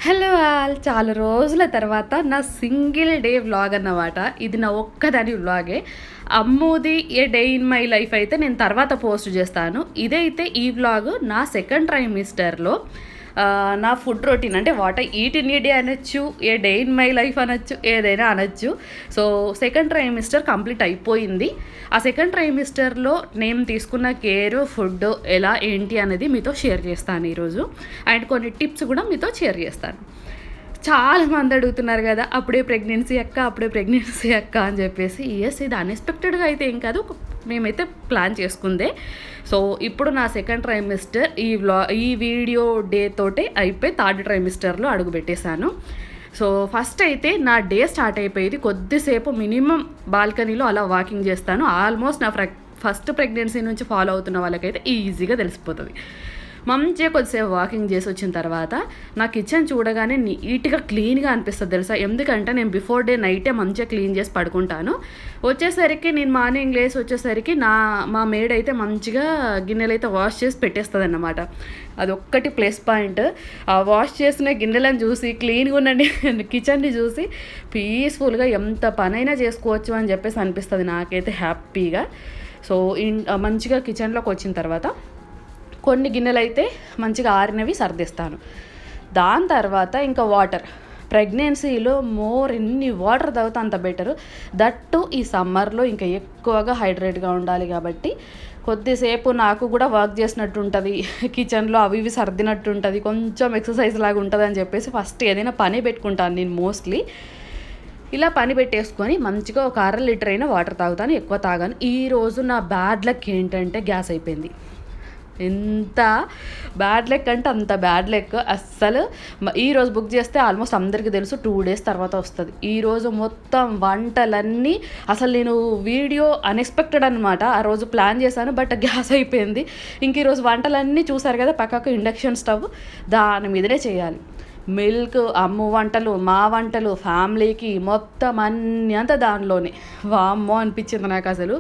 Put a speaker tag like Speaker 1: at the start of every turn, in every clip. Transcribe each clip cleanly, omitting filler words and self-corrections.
Speaker 1: Hello all! చాలా రోజుల తర్వాత నా సింగిల్ డే వ్లాగ్ అన్నమాట. ఇది నా ఒక్కదాని వ్లాగే. అమ్ముది ఏ డే ఇన్ మై లైఫ్ అయితే నేను తర్వాత పోస్ట్ చేస్తాను. ఇదైతే ఈ వ్లాగ్ నా సెకండ్ ట్రైమిస్టర్‌లో నా ఫుడ్ రొటీన్ అంటే what I eat in a day అనొచ్చు, ఏ డే ఇన్ మై లైఫ్ అనొచ్చు, ఏదైనా అనొచ్చు. సో సెకండ్ ట్రైమిస్టర్ కంప్లీట్ అయిపోయింది. ఆ సెకండ్ ట్రైమిస్టర్‌లో నేను తీసుకున్న కేర్, ఫుడ్ ఎలా ఏంటి అనేది మీతో షేర్ చేస్తాను ఈరోజు. అండ్ కొన్ని టిప్స్ కూడా మీతో షేర్ చేస్తాను. చాలామంది అడుగుతున్నారు కదా, అప్పుడే ప్రెగ్నెన్సీ అక్క అని చెప్పేసి. యెస్, ఇది అన్ఎక్స్పెక్టెడ్గా అయితే ఏం కాదు, మేమైతే ప్లాన్ చేసుకుందే. సో ఇప్పుడు నా సెకండ్ ట్రైమిస్టర్ ఈ వీడియో డే తోటే అయిపోయి థర్డ్ ట్రైమిస్టర్లో అడుగు పెట్టేశాను. సో ఫస్ట్ అయితే నా డే స్టార్ట్ అయిపోయేది కొద్దిసేపు మినిమం బాల్కనీలో అలా వాకింగ్ చేస్తాను. ఆల్మోస్ట్ నా ఫస్ట్ ప్రెగ్నెన్సీ నుంచి ఫాలో అవుతున్న వాళ్ళకైతే ఈజీగా తెలిసిపోతుంది. మంచిగా కొద్దిసేపు వాకింగ్ చేసి వచ్చిన తర్వాత నా కిచెన్ చూడగానే నీట్గా క్లీన్గా అనిపిస్తుంది తెలుసా. ఎందుకంటే నేను బిఫోర్ డే నైటే మంచిగా క్లీన్ చేసి పడుకుంటాను. వచ్చేసరికి నేను మార్నింగ్ లేసి వచ్చేసరికి మా మేడ్ అయితే మంచిగా గిన్నెలు అయితే వాష్ చేసి పెట్టేస్తుంది అన్నమాట. అదొక్కటి ప్లస్ పాయింట్. ఆ వాష్ చేసిన గిన్నెలను చూసి క్లీన్గా ఉన్న కిచెన్ని చూసి పీస్ఫుల్గా ఎంత పనైనా చేసుకోవచ్చు అని చెప్పేసి అనిపిస్తుంది నాకైతే హ్యాపీగా. సో మంచిగా కిచెన్లోకి వచ్చిన తర్వాత కొన్ని గిన్నెలు అయితే మంచిగా ఆరినవి సర్దిస్తాను. దాని తర్వాత ఇంకా వాటర్, ప్రెగ్నెన్సీలో ఎన్ని వాటర్ తాగితే అంత బెటరు. దట్టు ఈ సమ్మర్లో ఇంకా ఎక్కువగా హైడ్రేట్గా ఉండాలి కాబట్టి కొద్దిసేపు నాకు కూడా వర్క్ చేసినట్టు ఉంటుంది, కిచెన్లో అవి ఇవి సర్దినట్టు ఉంటుంది, కొంచెం ఎక్సర్సైజ్ లాగా ఉంటుంది అని చెప్పేసి ఫస్ట్ ఏదైనా పని పెట్టుకుంటాను నేను మోస్ట్లీ. ఇలా పని పెట్టేసుకొని మంచిగా ఒక 1/2 లీటర్ అయినా వాటర్ తాగుతాను, ఎక్కువ తాగాను. ఈరోజు నా బ్యాడ్ లక్ ఏంటంటే గ్యాస్ అయిపోయింది. ఎంత బ్యాడ్ లెక్ అంటే అంత బ్యాడ్ లెక్. అస్సలు ఈరోజు బుక్ చేస్తే ఆల్మోస్ట్ అందరికీ తెలుసు 2 days తర్వాత వస్తుంది. ఈరోజు మొత్తం వంటలన్నీ అసలు నేను వీడియో అన్ఎక్స్పెక్టెడ్ అనమాట. ఆ రోజు ప్లాన్ చేశాను, బట్ గ్యాస్ అయిపోయింది. ఇంక ఈరోజు వంటలన్నీ చూసారు కదా, పక్కకు ఇండక్షన్ స్టవ్, దాని మీదనే చేయాలి. మిల్క్, అమ్ము వంటలు, మా వంటలు, ఫ్యామిలీకి మొత్తం అన్నీ అంతా దానిలోనే. వామ్మో అనిపించింది నాకు అసలు.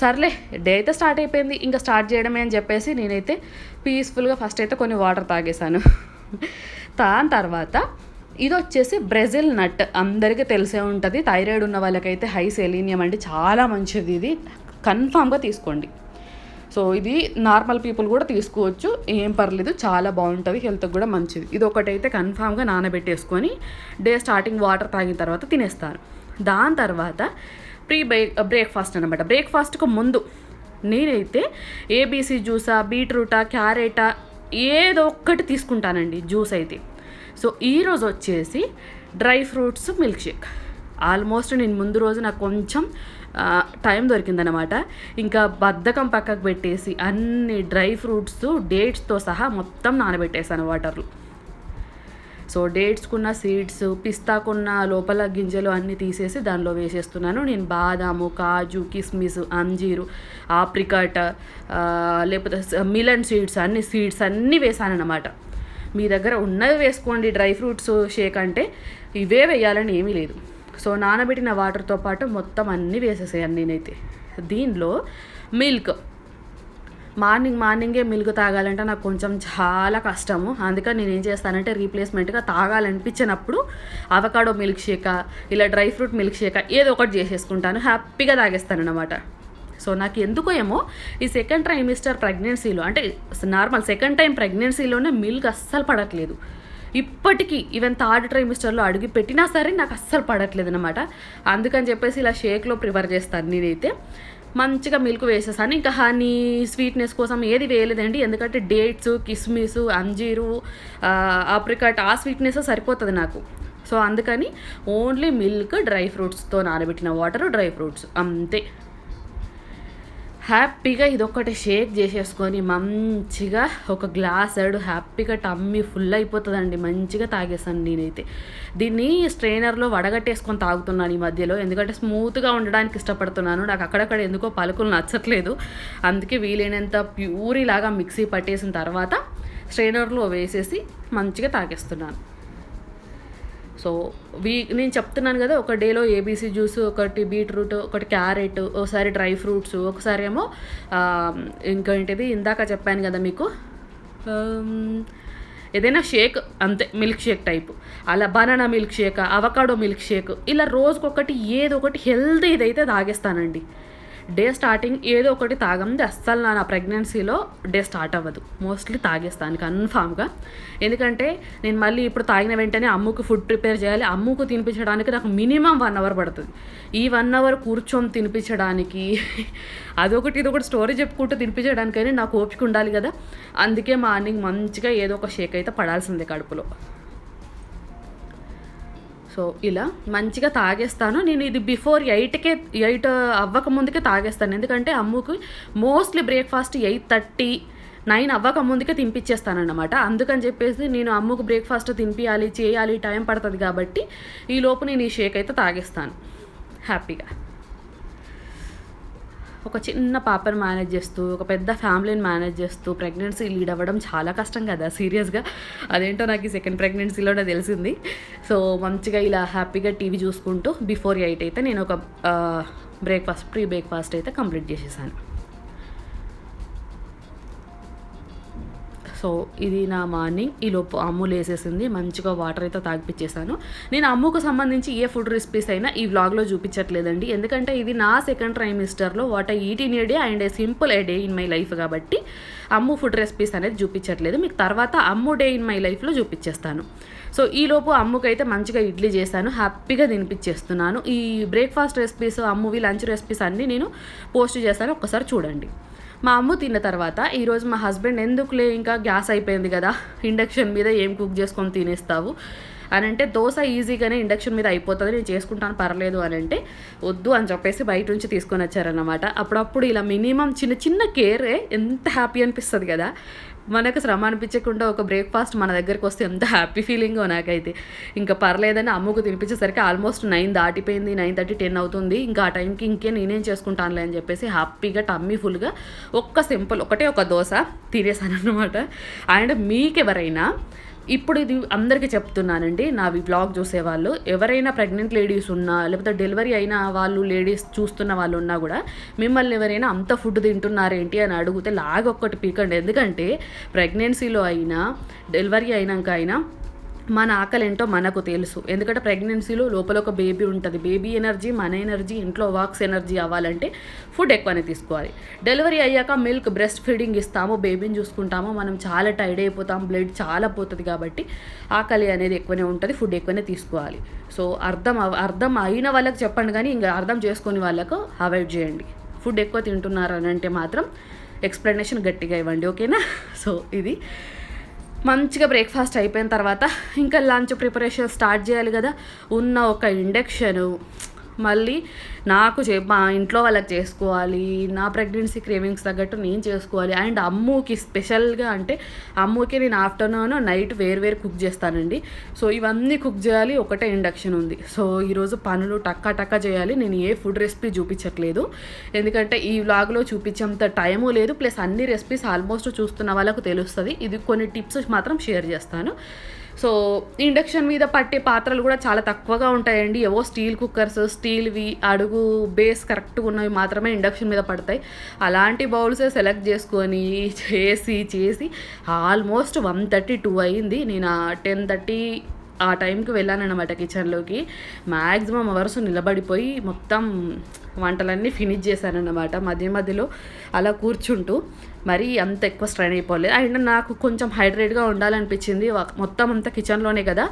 Speaker 1: సర్లే, డే అయితే స్టార్ట్ అయిపోయింది, ఇంకా స్టార్ట్ చేయడమే అని చెప్పేసి నేనైతే పీస్ఫుల్గా ఫస్ట్ అయితే కొన్ని వాటర్ తాగేశాను. దాని తర్వాత ఇది వచ్చేసి బ్రెజిల్ నట్, అందరికీ తెలిసే ఉంటుంది. థైరాయిడ్ ఉన్న వాళ్ళకైతే హై సెలీనియం అంటే చాలా మంచిది, ఇది కన్ఫామ్గా తీసుకోండి. సో ఇది నార్మల్ పీపుల్ కూడా తీసుకోవచ్చు, ఏం పర్లేదు, చాలా బాగుంటుంది, హెల్త్కి కూడా మంచిది. ఇది ఒకటైతే కన్ఫామ్గా నానబెట్టేసుకొని డే స్టార్టింగ్ వాటర్ తాగిన తర్వాత తినేస్తాను. దాని తర్వాత బ్రేక్ఫాస్ట్ అనమాట. బ్రేక్ఫాస్ట్కు ముందు నేనైతే ఏబీసీ జ్యూసా, బీట్రూటా, క్యారెటా ఏదో ఒక్కటి తీసుకుంటానండి జ్యూస్ అయితే. సో ఈరోజు వచ్చేసి dry fruits milk shake. Almost నేను ముందు రోజు నాకు కొంచెం టైం దొరికిందనమాట. ఇంకా బద్ధకం పక్కకు పెట్టేసి అన్ని డ్రై ఫ్రూట్స్ డేట్స్తో సహా మొత్తం నానబెట్టేసాను వాటర్లో. సో డేట్స్కున్న సీడ్స్, పిస్తాకున్న లోపల గింజలు అన్నీ తీసేసి దానిలో వేసేస్తున్నాను. నేను బాదాము, కాజు, కిస్మిస్, అంజీరు, ఆప్రికాట్, లేకపోతే మిలన్ సీడ్స్ అన్నీ వేసాను అనమాట. మీ దగ్గర ఉన్నవి వేసుకోండి. డ్రై ఫ్రూట్స్ షేక్ అంటే ఇవే వేయాలని ఏమీ లేదు. సో నానబెట్టిన వాటర్తో పాటు మొత్తం అన్నీ వేసేసాను నేనైతే. దీనిలో మిల్క్, మార్నింగే మిల్క్ తాగాలంటే నాకు కొంచెం చాలా కష్టము. అందుకని నేను ఏం చేస్తానంటే రీప్లేస్మెంట్గా తాగాలనిపించినప్పుడు అవకాడో మిల్క్ షేకా, ఇలా డ్రై ఫ్రూట్ మిల్క్ షేకా ఏదో ఒకటి చేసేసుకుంటాను, హ్యాపీగా తాగేస్తాను అనమాట. సో నాకు ఎందుకో ఏమో ఈ సెకండ్ ట్రైమిస్టర్ ప్రెగ్నెన్సీలో, అంటే నార్మల్ సెకండ్ టైం ప్రెగ్నెన్సీలోనే మిల్క్ అస్సలు పడట్లేదు. ఇప్పటికీ ఈవెన్ థర్డ్ ట్రైమిస్టర్లో అడిగి పెట్టినా సరే నాకు అస్సలు పడట్లేదు అనమాట. అందుకని చెప్పేసి ఇలా షేక్లో ప్రిఫర్ చేస్తాను నేనైతే. మంచిగా మిల్క్ వేసేసాను. ఇంకా హనీ, స్వీట్నెస్ కోసం ఏది వేయలేదండి, ఎందుకంటే డేట్స్, కిస్మిస్, అంజీరు, ఆప్రికాట్ ఆ స్వీట్నెస్ సరిపోతుంది నాకు. సో అందుకని ఓన్లీ మిల్క్, డ్రై ఫ్రూట్స్తో నానబెట్టిన వాటర్, డ్రై ఫ్రూట్స్ అంతే. హ్యాపీగా ఇదొక్కటి షేక్ చేసేసుకొని మంచిగా ఒక గ్లాస్ హ్యాపీగా టమ్మీ ఫుల్ అయిపోతుందండి. మంచిగా తాగేస్తాను నేనైతే. దీన్ని స్ట్రైనర్లో వడగట్టేసుకొని తాగుతున్నాను ఈ మధ్యలో, ఎందుకంటే స్మూత్గా ఉండడానికి ఇష్టపడుతున్నాను. నాకు అక్కడక్కడ ఎందుకో పలుకులు నచ్చట్లేదు. అందుకే వీలైనంత ప్యూరీలాగా మిక్సీ పట్టేసిన తర్వాత స్ట్రైనర్లో వేసేసి మంచిగా తాగేస్తున్నాను. సో నేను చెప్తున్నాను కదా, ఒక డేలో ఏబీసీ జ్యూస్, ఒకటి బీట్రూట్, ఒకటి క్యారెట్, ఒకసారి డ్రై ఫ్రూట్స్, ఒకసారి ఏమో ఇంకేంటిది ఇందాక చెప్పాను కదా మీకు, ఏదైనా షేక్ అంతే, మిల్క్ షేక్ టైపు, అలా banana milk shake, avocado milk shake, ఇలా రోజుకొకటి ఏదో ఒకటి హెల్తీ ఇదైతే తాగేస్తానండి. డే స్టార్టింగ్ ఏదో ఒకటి తాగంది అస్సలు నా ప్రెగ్నెన్సీలో డే స్టార్ట్ అవ్వదు. మోస్ట్లీ తాగేస్తాను కన్ఫామ్గా. ఎందుకంటే నేను మళ్ళీ ఇప్పుడు తాగిన వెంటనే అమ్ముకు ఫుడ్ ప్రిపేర్ చేయాలి. అమ్ముకు తినిపించడానికి నాకు మినిమం 1 అవర్ పడుతుంది. ఈ 1 అవర్ కూర్చొని తినిపించడానికి అదొకటి ఇదొకటి స్టోరీ చెప్పుకుంటూ తినిపించడానికైనా నాకు ఓపిక ఉండాలి కదా. అందుకే మార్నింగ్ మంచిగా ఏదో ఒక షేక్ అయితే పడాల్సిందే కడుపులో. సో ఇలా మంచిగా తాగేస్తాను నేను. ఇది బిఫోర్ 8 అవ్వక ముందుకే తాగేస్తాను. ఎందుకంటే అమ్ముకి మోస్ట్లీ బ్రేక్ఫాస్ట్ 8:30, 9 అవ్వక ముందుకే తినిపించేస్తానన్నమాట. అందుకని చెప్పేసి నేను అమ్ముకు బ్రేక్ఫాస్ట్ తినిపించాలి, చేయాలి, టైం పడుతుంది కాబట్టి ఈ లోపు నేను ఈ షేక్ అయితే తాగేస్తాను హ్యాపీగా. ఒక చిన్న పాపను మేనేజ్ చేస్తూ, ఒక పెద్ద ఫ్యామిలీని మేనేజ్ చేస్తూ ప్రెగ్నెన్సీ లీడ్ అవ్వడం చాలా కష్టం కదా సీరియస్గా. అదేంటో నాకు ఈ సెకండ్ ప్రెగ్నెన్సీలోనే తెలిసింది. సో మంచిగా ఇలా హ్యాపీగా టీవీ చూసుకుంటూ బిఫోర్ 8 అయితే నేను ఒక ప్రీ బ్రేక్ఫాస్ట్ అయితే కంప్లీట్ చేసేసాను. సో ఇది నా మార్నింగ్. ఈలోపు అమ్ము లేసేసింది, మంచిగా వాటర్ అయితే తాగిపించేసాను. నేను అమ్ముకు సంబంధించి ఏ ఫుడ్ రెసిపీస్ అయినా ఈ వ్లాగ్లో చూపించట్లేదండి. ఎందుకంటే ఇది నా సెకండ్ ట్రైమిస్టర్లో what I eat in a day and a simple a day in my life కాబట్టి అమ్ము ఫుడ్ రెసిపీస్ అనేది చూపించట్లేదు. మీకు తర్వాత అమ్ము డే ఇన్ మై లైఫ్లో చూపించేస్తాను. సో ఈలోపు అమ్ముకైతే మంచిగా ఇడ్లీ చేశాను, హ్యాపీగా తినిపించేస్తున్నాను. ఈ బ్రేక్ఫాస్ట్ రెసిపీస్, అమ్మువి లంచ్ రెసిపీస్ అన్నీ నేను పోస్ట్ చేస్తాను, ఒక్కసారి చూడండి. మా అమ్ము తిన్న తర్వాత ఈరోజు మా హస్బెండ్ ఎందుకులే ఇంకా గ్యాస్ అయిపోయింది కదా, ఇండక్షన్ మీద ఏం కుక్ చేసుకొని తినేస్తావు అని అంటే, దోశ ఈజీగానే ఇండక్షన్ మీద అయిపోతుంది, నేను చేసుకుంటాను పర్లేదు అని అంటే వద్దు అని చెప్పేసి బయట నుంచి తీసుకొని వచ్చారన్నమాట. అప్పుడప్పుడు ఇలా మినిమం చిన్న చిన్న కేరే ఎంత హ్యాపీ అనిపిస్తుంది కదా. మనకు శ్రమ అనిపించకుండా ఒక బ్రేక్ఫాస్ట్ మన దగ్గరికి వస్తే ఎంత హ్యాపీ ఫీలింగో నాకైతే. ఇంకా పర్లేదని అమ్ముకు తినిపించేసరికి ఆల్మోస్ట్ 9 దాటిపోయింది, 9:30, 10 అవుతుంది. ఇంకా ఆ టైంకి నేనేం చేసుకుంటానులే అని చెప్పేసి హ్యాపీగా టమ్మీ ఫుల్గా ఒకటే ఒక దోశ తినేసాను అనమాట. అండ్ మీకెవరైనా ఇప్పుడు ఇది అందరికీ చెప్తున్నానండి, నా వ్లాగ్ చూసేవాళ్ళు ఎవరైనా ప్రెగ్నెంట్ లేడీస్ ఉన్నా, లేకపోతే డెలివరీ అయిన వాళ్ళు లేడీస్ చూస్తున్న వాళ్ళు ఉన్నా కూడా మిమ్మల్ని ఎవరైనా అంత ఫుడ్ తింటున్నారేంటి అని అడిగితే లాగొక్కటి పీకండి. ఎందుకంటే ప్రెగ్నెన్సీలో అయినా డెలివరీ అయినాక అయినా మన ఆకలి ఏంటో మనకు తెలుసు. ఎందుకంటే ప్రెగ్నెన్సీలో లోపల ఒక బేబీ ఉంటుంది. బేబీ ఎనర్జీ, మన ఎనర్జీ, ఇంట్లో వర్క్స్ ఎనర్జీ అవ్వాలంటే ఫుడ్ ఎక్కువనే తీసుకోవాలి. డెలివరీ అయ్యాక మిల్క్, బ్రెస్ట్ ఫీడింగ్ ఇస్తాము, బేబీని చూసుకుంటాము, మనం చాలా టైర్డ్ అయిపోతాం, బ్లడ్ చాలా పోతుంది కాబట్టి ఆకలి అనేది ఎక్కువనే ఉంటుంది, ఫుడ్ ఎక్కువనే తీసుకోవాలి. సో అర్థం అయిన వాళ్ళకి చెప్పండి, కానీ ఇంకా అర్థం చేసుకుని వాళ్ళకు అవాయిడ్ చేయండి. ఫుడ్ ఎక్కువ తింటున్నారు అని అంటే మాత్రం ఎక్స్ప్లెనేషన్ గట్టిగా ఇవ్వండి, ఓకేనా. సో ఇది మంచిగా బ్రేక్ఫాస్ట్ అయిపోయిన తర్వాత ఇంకా లంచ్ ప్రిపరేషన్ స్టార్ట్ చేయాలి కదా. ఉన్న ఒక ఇండక్షను మళ్ళీ నాకు మా ఇంట్లో వాళ్ళకి చేసుకోవాలి, నా ప్రెగ్నెన్సీ క్రేవింగ్స్ తగ్గట్టు నేను చేసుకోవాలి. అండ్ అమ్ముకి స్పెషల్గా అంటే అమ్ముకి నేను ఆఫ్టర్నూన్, నైట్ వేరు కుక్ చేస్తానండి. సో ఇవన్నీ కుక్ చేయాలి, ఒకటే ఇండక్షన్ ఉంది. సో ఈరోజు పనులు టక్కా చేయాలి. నేను ఏ ఫుడ్ రెసిపీ చూపించట్లేదు, ఎందుకంటే ఈ వ్లాగ్లో చూపించేంత టైము లేదు. ప్లస్ అన్ని రెసిపీస్ ఆల్మోస్ట్ చూస్తున్న వాళ్ళకు తెలుస్తుంది. ఇది కొన్ని టిప్స్ మాత్రం షేర్ చేస్తాను. సో ఇండక్షన్ మీద పట్టే పాత్రలు కూడా చాలా తక్కువగా ఉంటాయండి. ఏవో స్టీల్ కుక్కర్స్, స్టీల్వి అడుగు బేస్ కరెక్ట్గా ఉన్నవి మాత్రమే ఇండక్షన్ మీద పడతాయి. అలాంటి బౌల్సే సెలెక్ట్ చేసుకొని చేసి ఆల్మోస్ట్ 1:32 అయింది. నేను 10:30 ఆ టైంకి వెళ్ళానన్నమాట కిచెన్లోకి. మ్యాక్సిమం అవర్స్ నిలబడిపోయి మొత్తం వంటలన్నీ ఫినిష్ చేశానన్నమాట. మధ్యలో అలా కూర్చుంటూ మరీ అంత ఎక్కువ స్ట్రైన్ అయిపోలేదు. అండ్ నాకు కొంచెం హైడ్రేట్గా ఉండాలనిపించింది. మొత్తం అంతా కిచెన్లోనే కదా,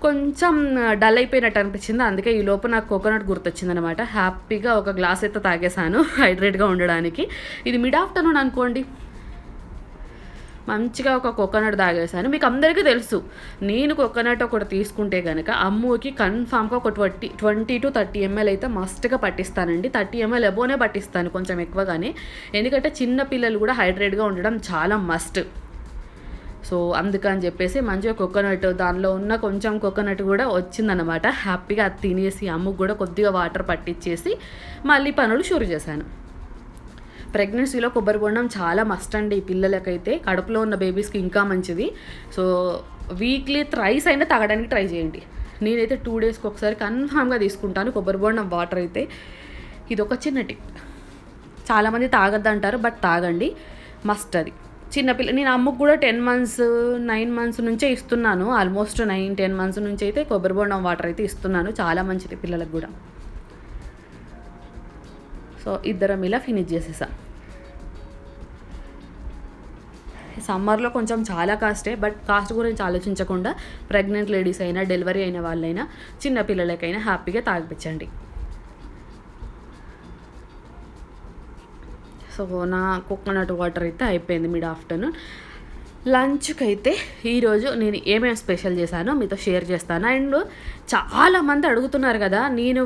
Speaker 1: కొంచెం డల్ అయిపోయినట్టు అనిపించింది. అందుకే ఈ లోపు నాకు కోకోనట్ గుర్తొచ్చింది అనమాట. హ్యాపీగా ఒక గ్లాస్ అయితే తాగేశాను హైడ్రేట్గా ఉండడానికి. ఇది మిడ్ ఆఫ్టర్నూన్ అనుకోండి. మంచిగా ఒక కోకోనట్ తాగేసాను. మీకు అందరికీ తెలుసు, నేను కోకోనట్ ఒకటి తీసుకుంటే కనుక అమ్ముకి కన్ఫామ్గా ఒక 20 to 30 ml అయితే మస్ట్గా పట్టిస్తానండి. 30 ml ఎబోనే పట్టిస్తాను, కొంచెం ఎక్కువగానే. ఎందుకంటే చిన్న పిల్లలు కూడా హైడ్రేట్గా ఉండడం చాలా మస్ట్. సో అందుకని చెప్పేసి మంచిగా కోకోనట్, దానిలో ఉన్న కొంచెం కోకోనట్ కూడా వచ్చిందనమాట. హ్యాపీగా అది తినేసి అమ్ముకు కూడా కొద్దిగా వాటర్ పట్టించేసి మళ్ళీ పనులు షురు చేశాను. ప్రెగ్నెన్సీలో కొబ్బరి బొండం చాలా మస్ట్ అండి. పిల్లలకైతే, కడుపులో ఉన్న బేబీస్కి ఇంకా మంచిది. సో వీక్లీ థ్రైస్ అయినా తాగడానికి ట్రై చేయండి. నేనైతే 2 daysకి ఒకసారి కన్ఫామ్గా తీసుకుంటాను కొబ్బరి బొండం వాటర్ అయితే. ఇది ఒక చిన్న టిప్. చాలామంది తాగద్దు అంటారు, బట్ తాగండి, మస్ట్ అది. నేను అమ్మకు కూడా 10 మంత్స్ 9 మంత్స్ నుంచే ఇస్తున్నాను. ఆల్మోస్ట్ 9-10 మంత్స్ నుంచి అయితే కొబ్బరి బొండం వాటర్ అయితే ఇస్తున్నాను. చాలా మంచిది పిల్లలకు కూడా. సో ఇద్దరం ఇలా ఫినిష్ చేసేసాం. సమ్మర్లో కొంచెం చాలా కాస్టే, బట్ కాస్ట్ గురించి ఆలోచించకుండా ప్రెగ్నెంట్ లేడీస్ అయినా, డెలివరీ అయిన వాళ్ళైనా, చిన్న పిల్లలకైనా హ్యాపీగా తాగిపించండి. సో నా కోకోనట్ వాటర్ అయితే అయిపోయింది మిడ్ ఆఫ్టర్నూన్. లంచ్కి అయితే ఈరోజు నేను ఏమేమి స్పెషల్ చేశానో మీతో షేర్ చేస్తాను. అండ్ చాలామంది అడుగుతున్నారు కదా, నేను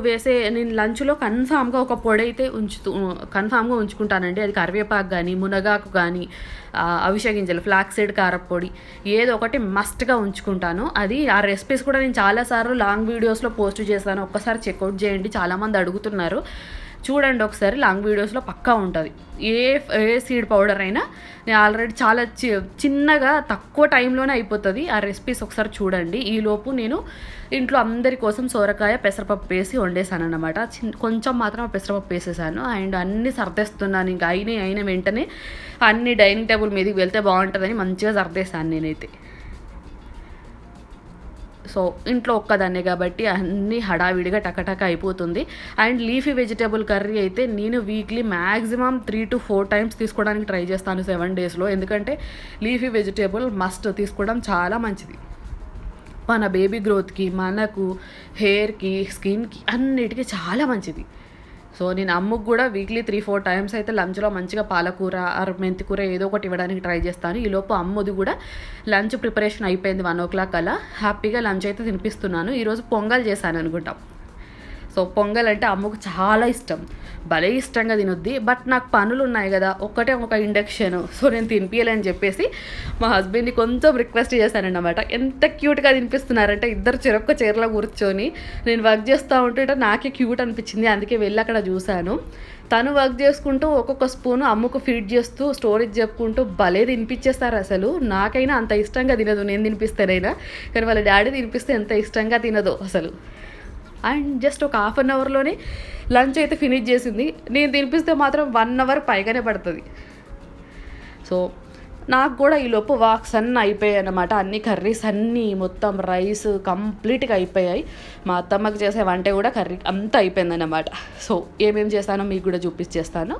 Speaker 1: లంచ్లో కన్ఫామ్గా ఒక పొడి అయితే కన్ఫామ్గా ఉంచుకుంటానండి. అది కరివేపాకు కానీ, మునగాకు కానీ, అవిసె గింజలు, ఫ్లాక్సీడ్ కారపొడి, ఏదో ఒకటి మస్ట్గా ఉంచుకుంటాను. ఆ రెసిపీస్ కూడా నేను చాలాసార్లు లాంగ్ వీడియోస్లో పోస్ట్ చేశాను. ఒక్కసారి చెక్అవుట్ చేయండి, చాలామంది అడుగుతున్నారు. చూడండి ఒకసారి, లాంగ్ వీడియోస్లో పక్కా ఉంటుంది. ఏ సీడ్ పౌడర్ అయినా నేను ఆల్రెడీ చాలా చిన్నగా తక్కువ టైంలోనే అయిపోతుంది. ఆ రెసిపీస్ ఒకసారి చూడండి. ఈలోపు నేను ఇంట్లో అందరి కోసం సోరకాయ పెసరపప్పు వేసి వండేసాను అన్నమాట. కొంచెం మాత్రం పెసరపప్పు వేసేసాను. అండ్ అన్నీ సర్దేస్తున్నాను. ఇంకా అయిన వెంటనే అన్ని డైనింగ్ టేబుల్ మీదకి వెళ్తే బాగుంటుందని మంచిగా సర్దేశాను నేనైతే. సో ఇంట్లో ఒక్కదాన్నే కాబట్టి అన్నీ హడావిడిగా టకటక అయిపోతుంది. అండ్ లీఫీ వెజిటేబుల్ కర్రీ అయితే నేను వీక్లీ మ్యాక్సిమం 3 to 4 టైమ్స్ తీసుకోవడానికి ట్రై చేస్తాను 7 డేస్లో. ఎందుకంటే లీఫీ వెజిటేబుల్ మస్ట్ తీసుకోవడం చాలా మంచిది. మన బేబీ గ్రోత్కి, మనకు, హెయిర్కి, స్కిన్కి అన్నిటికీ చాలా మంచిది. సో నేను అమ్మకు కూడా వీక్లీ 3-4 టైమ్స్ అయితే లంచ్లో మంచిగా పాలకూర ఆర్ మెంతికూర ఏదో ఒకటి ఇవ్వడానికి ట్రై చేస్తాను. ఈలోపు అమ్మది కూడా లంచ్ ప్రిపరేషన్ అయిపోయింది. 1 o'clock అలా హ్యాపీగా లంచ్ అయితే తినిపిస్తున్నాను. ఈరోజు పొంగల్ చేశాను అనుకుంటాం. సో పొంగల్ అంటే అమ్మకు చాలా ఇష్టం, భలే ఇష్టంగా తినొద్ది. బట్ నాకు పనులు ఉన్నాయి కదా, ఒక ఇండక్షన్, సో నేను తినిపించలేని చెప్పేసి మా హస్బెండ్ని కొంచెం రిక్వెస్ట్ చేశానన్నమాట. ఎంత క్యూట్గా తినిపిస్తున్నారంటే ఇద్దరు చెరొక్క చీరలో కూర్చొని నేను వర్క్ చేస్తూ ఉంటే నాకే క్యూట్ అనిపించింది. అందుకే వెళ్ళి అక్కడ చూశాను. తను వర్క్ చేసుకుంటూ ఒక్కొక్క స్పూను అమ్మకు ఫీడ్ చేస్తూ స్టోరీస్ చెప్పుకుంటూ భలే తినిపించేస్తారు. అసలు నాకైనా అంత ఇష్టంగా తినదు నేను తినిపిస్తేనైనా, కానీ వాళ్ళ డాడీ తినిపిస్తే ఎంత ఇష్టంగా తినదో అసలు. అండ్ జస్ట్ ఒక 1/2 అవర్లోనే లంచ్ అయితే ఫినిష్ చేసింది. నేను తినిపిస్తే మాత్రం 1 hour పైగానే పడుతుంది. సో నాకు కూడా ఈలోపు వాక్స్ అన్నీ అయిపోయాయి అన్నమాట. అన్ని కర్రీస్ అన్నీ మొత్తం రైస్ కంప్లీట్గా అయిపోయాయి. మా అత్తమ్మకి చేసే వంట కూడా కర్రీ అంతా అయిపోయిందన్నమాట. సో ఏమేమి చేస్తానో మీకు కూడా చూపించేస్తాను.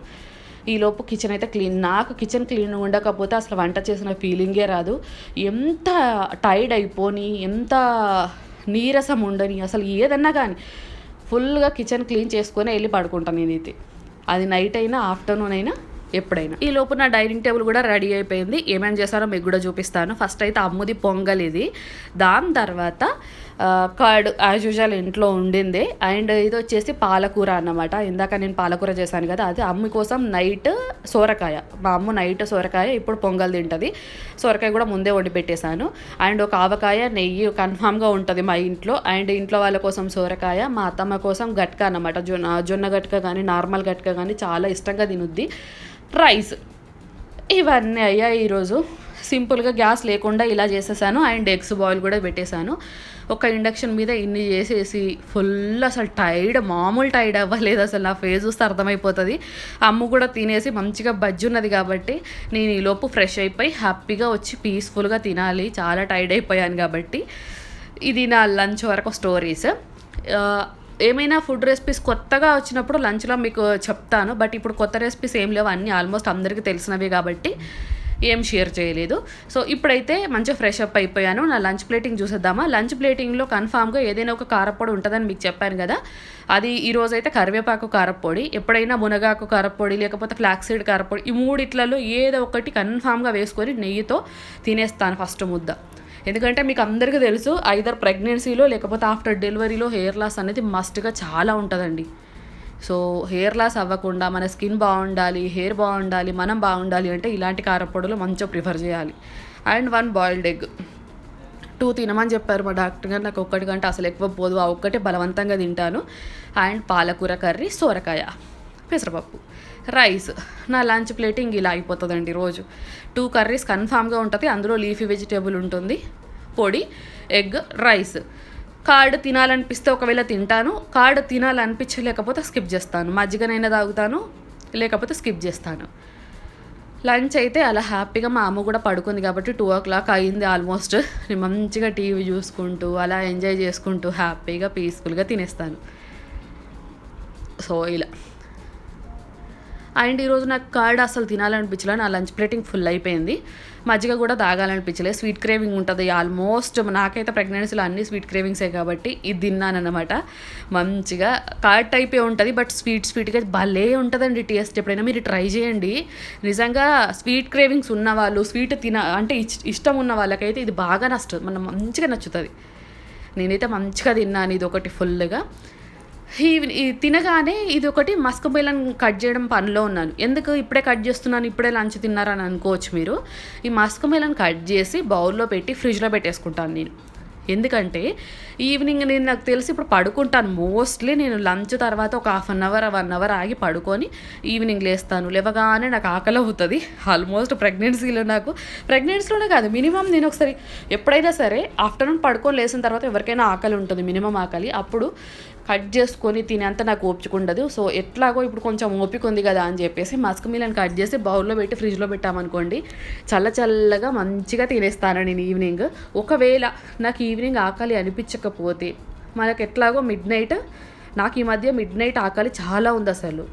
Speaker 1: ఈలోపు కిచెన్ అయితే క్లీన్. నాకు కిచెన్ క్లీన్ ఉండకపోతే అసలు వంట చేసిన ఫీలింగే రాదు. ఎంత టైర్డ్ అయిపోని, ఎంత నీరసం ఉండని, అసలు ఏదన్నా కానీ ఫుల్గా కిచెన్ క్లీన్ చేసుకొని వెళ్ళి పడుకుంటాను నేనైతే. అది నైట్ అయినా ఆఫ్టర్నూన్ అయినా ఎప్పుడైనా. ఈ లోపు నా డైనింగ్ టేబుల్ కూడా రెడీ అయిపోయింది. ఏమేమి చేస్తారో మీకు కూడా చూపిస్తాను. ఫస్ట్ అయితే అమ్ముది పొంగల్ ఇది. దాని తర్వాత కర్డ్ యాజ్ యూజువల్ ఇంట్లో ఉండిందే. అండ్ ఇది వచ్చేసి పాలకూర అన్నమాట. ఇందాక నేను పాలకూర చేశాను కదా, అది అమ్మ కోసం నైట్ సోరకాయ. మా అమ్మ నైట్ సోరకాయ, ఇప్పుడు పొంగల్ తింటుంది. సోరకాయ కూడా ముందే వండి పెట్టేశాను. అండ్ ఒక ఆవకాయ, నెయ్యి కన్ఫామ్గా ఉంటుంది మా ఇంట్లో. అండ్ ఇంట్లో వాళ్ళ కోసం సోరకాయ, మా అత్తమ్మ కోసం గట్క అన్నమాట. జొన్న గట్క కానీ నార్మల్ గట్క కానీ చాలా ఇష్టంగా తినుద్ది. రైస్, ఇవన్నీ అయ్యాయి ఈరోజు. సింపుల్గా గ్యాస్ లేకుండా ఇలా చేసేసాను. అండ్ ఎగ్స్ బాయిల్ కూడా పెట్టేశాను. ఒక ఇండక్షన్ మీద ఇన్ని చేసేసి ఫుల్ అసలు మామూలు టైర్డ్ అవ్వలేదు. అసలు నా ఫేస్ చూస్తే అర్థమైపోతుంది. అమ్ము కూడా తినేసి మంచిగా బజ్జి ఉన్నది కాబట్టి నేను ఈలోపు ఫ్రెష్ అయిపోయి హ్యాపీగా వచ్చి పీస్ఫుల్గా తినాలి. చాలా టైర్డ్ అయిపోయాను కాబట్టి. ఇది నా లంచ్ వరకు స్టోరీస్. ఏమైనా ఫుడ్ రెసిపీస్ కొత్తగా వచ్చినప్పుడు లంచ్లో మీకు చెప్తాను. బట్ ఇప్పుడు కొత్త రెసిపీస్ ఏం లేవు, అన్నీ ఆల్మోస్ట్ అందరికీ తెలిసినవి కాబట్టి ఏం షేర్ చేయలేదు. సో ఇప్పుడైతే మంచిగా ఫ్రెష్ అప్ అయిపోయాను. నా లంచ్ ప్లేటింగ్ చూసేద్దామా. లంచ్ ప్లేటింగ్లో కన్ఫామ్గా ఏదైనా ఒక కారపొడి ఉంటుందని మీకు చెప్పాను కదా, అది ఈరోజైతే కరివేపాకు కారపొడి. ఎప్పుడైనా మునగాకు కారపొడి లేకపోతే ఫ్లాక్సీడ్ కారపొడి, ఈ మూడిట్లలో ఏదో ఒకటి కన్ఫామ్గా వేసుకొని నెయ్యితో తినేస్తాను ఫస్ట్ ముద్ద. ఎందుకంటే మీకు అందరికీ తెలుసు, ఐదర్ ప్రెగ్నెన్సీలో లేకపోతే ఆఫ్టర్ డెలివరీలో హెయిర్ లాస్ అనేది మస్ట్గా చాలా ఉంటుందండి. సో హెయిర్ లాస్ అవ్వకుండా మన స్కిన్ బాగుండాలి, హెయిర్ బాగుండాలి, మనం బాగుండాలి అంటే ఇలాంటి కారపొడులు మంచిగా ప్రిఫర్ చేయాలి. అండ్ 1 బాయిల్డ్ ఎగ్, 2 తినమని చెప్పారు మా డాక్టర్ గారు. నాకు 1 కంటే అసలు ఎక్కువ పోదు, ఆ ఒక్కటే బలవంతంగా తింటాను. అండ్ పాలకూర కర్రీ, సోరకాయ, పెసరపప్పు, రైస్. నా లంచ్ ప్లేటింగ్ ఇలా అయిపోతుందండి రోజు. 2 కర్రీస్ కన్ఫామ్గా ఉంటుంది. అందులో లీఫీ వెజిటేబుల్ ఉంటుంది, పొడి, ఎగ్, రైస్. కార్డ్ తినాలనిపిస్తే ఒకవేళ తింటాను, కార్డ్ తినాలనిపించలేకపోతే స్కిప్ చేస్తాను. మజ్జిగనైనా తాగుతాను, లేకపోతే స్కిప్ చేస్తాను. లంచ్ అయితే అలా హ్యాపీగా మా అమ్మ కూడా పడుకుంది కాబట్టి 2 o'clock అయింది ఆల్మోస్ట్. నేను మంచిగా టీవీ చూసుకుంటూ అలా ఎంజాయ్ చేసుకుంటూ హ్యాపీగా పీస్ఫుల్గా తినేస్తాను. సో ఇలా. అండ్ ఈరోజు నాకు కర్డ్ అసలు తినాలనిపించలే, నా లంచ్ ప్లేటింగ్ ఫుల్ అయిపోయింది. మజ్జిగ కూడా తాగాలనిపించలేదు, స్వీట్ క్రేవింగ్ ఉంటుంది ఆల్మోస్ట్. నాకైతే ప్రెగ్నెన్సీలో అన్ని స్వీట్ క్రేవింగ్సే కాబట్టి ఇది తిన్నానమాట. మంచిగా కర్డ్ టైపే ఉంటుంది, బట్ స్వీట్గా భలే ఉంటుందండి టేస్ట్. ఎప్పుడైనా మీరు ట్రై చేయండి. నిజంగా స్వీట్ క్రేవింగ్స్ ఉన్నవాళ్ళు, స్వీట్ అంటే ఇష్టం ఉన్న వాళ్ళకైతే ఇది బాగా మనం మంచిగా నచ్చుతుంది. నేనైతే మంచిగా తిన్నాను ఇది ఒకటి ఫుల్గా. తినగానే ఇది ఒకటి మస్క్ మెలన్ కట్ చేయడం పనిలో ఉన్నాను. ఎందుకు ఇప్పుడే కట్ చేస్తున్నాను, ఇప్పుడే లంచ్ తిన్నారని అనుకోవచ్చు మీరు. ఈ మస్క్ మెలన్ కట్ చేసి బౌల్లో పెట్టి ఫ్రిడ్జ్లో పెట్టేసుకుంటాను నేను. ఎందుకంటే ఈవినింగ్ నాకు తెలిసి ఇప్పుడు పడుకుంటాను మోస్ట్లీ. నేను లంచ్ తర్వాత ఒక 1 hour ఆగి పడుకొని ఈవినింగ్ లేస్తాను. లేవగానే నాకు ఆకలి అవుతుంది. ఆల్మోస్ట్ ప్రెగ్నెన్సీలోనే కాదు, మినిమం నేను ఒకసారి ఎప్పుడైనా సరే ఆఫ్టర్నూన్ పడుకొని లేసిన తర్వాత ఎవరికైనా ఆకలి ఉంటుంది, మినిమం ఆకలి. అప్పుడు కట్ చేసుకొని తినేంత నాకు ఓపిక ఉండదు. సో ఎట్లాగో ఇప్పుడు కొంచెం ఓపిక ఉంది కదా అని చెప్పేసి మస్క్ మిలన్ కట్ చేసి బౌల్లో పెట్టి ఫ్రిడ్జ్లో పెట్టామనుకోండి, చల్లగా మంచిగా తినేస్తాను నేను ఈవినింగ్. ఒకవేళ నాకు ఈవినింగ్ ఆకలి అనిపించకపోతే మనకు ఎట్లాగో నాకు ఈ మధ్య మిడ్ నైట్ ఆకలి చాలా ఉంది అసలు.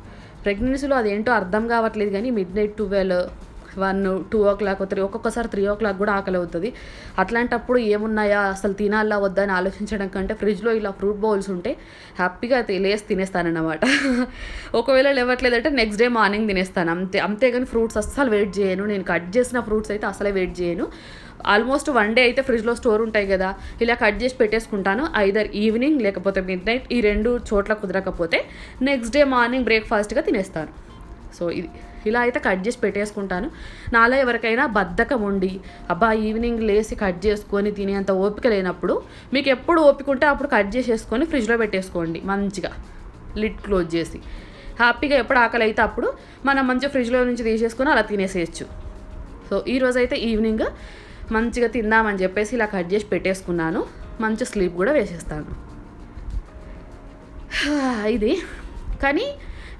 Speaker 1: ప్రెగ్నెన్సీలో అదేంటో అర్థం కావట్లేదు, కానీ మిడ్ నైట్ 12, 1, 2 o'clock, ఒక్కొక్కసారి 3 o'clock కూడా ఆకలి అవుతుంది. అట్లాంటప్పుడు ఏమున్నాయా అసలు తినాలా వద్దా అని ఆలోచించడం కంటే ఫ్రిడ్జ్లో ఇలా ఫ్రూట్ బౌల్స్ ఉంటే హ్యాపీగా లేసి తినేస్తానన్నమాట. ఒకవేళ లేవట్లేదంటే నెక్స్ట్ డే మార్నింగ్ తినేస్తాను అంతేగాని ఫ్రూట్స్ అస్సలు వెయిట్ చేయను. నేను కట్ చేసిన ఫ్రూట్స్ అయితే అసలే వెయిట్ చేయను. ఆల్మోస్ట్ 1 day అయితే ఫ్రిడ్జ్లో స్టోర్ ఉంటాయి కదా, ఇలా కట్ చేసి పెట్టేసుకుంటాను. ఐదర్ ఈవినింగ్ లేకపోతే మిడ్ నైట్, ఈ 2 చోట్ల కుదరకపోతే నెక్స్ట్ డే మార్నింగ్ బ్రేక్ఫాస్ట్గా తినేస్తాను. సో ఇలా అయితే కట్ చేసి పెట్టేసుకుంటాను. నాలో ఎవరికైనా బద్ధకం ఉండి అబ్బా ఈవినింగ్ లేసి కట్ చేసుకొని తినేంత ఓపిక లేనప్పుడు, మీకు ఎప్పుడు ఓపిక ఉంటే అప్పుడు కట్ చేసేసుకొని ఫ్రిడ్జ్లో పెట్టేసుకోండి మంచిగా లిడ్ క్లోజ్ చేసి. హ్యాపీగా ఎప్పుడు ఆకలి అయితే అప్పుడు మనం మంచిగా ఫ్రిడ్జ్లో నుంచి తీసేసుకొని అలా తినేసేయచ్చు. సో ఈరోజు అయితే ఈవినింగ్ మంచిగా తిందామని చెప్పేసి ఇలా కట్ చేసి పెట్టేసుకున్నాను. మంచి స్లీప్ కూడా వేసేస్తాను. ఇది కానీ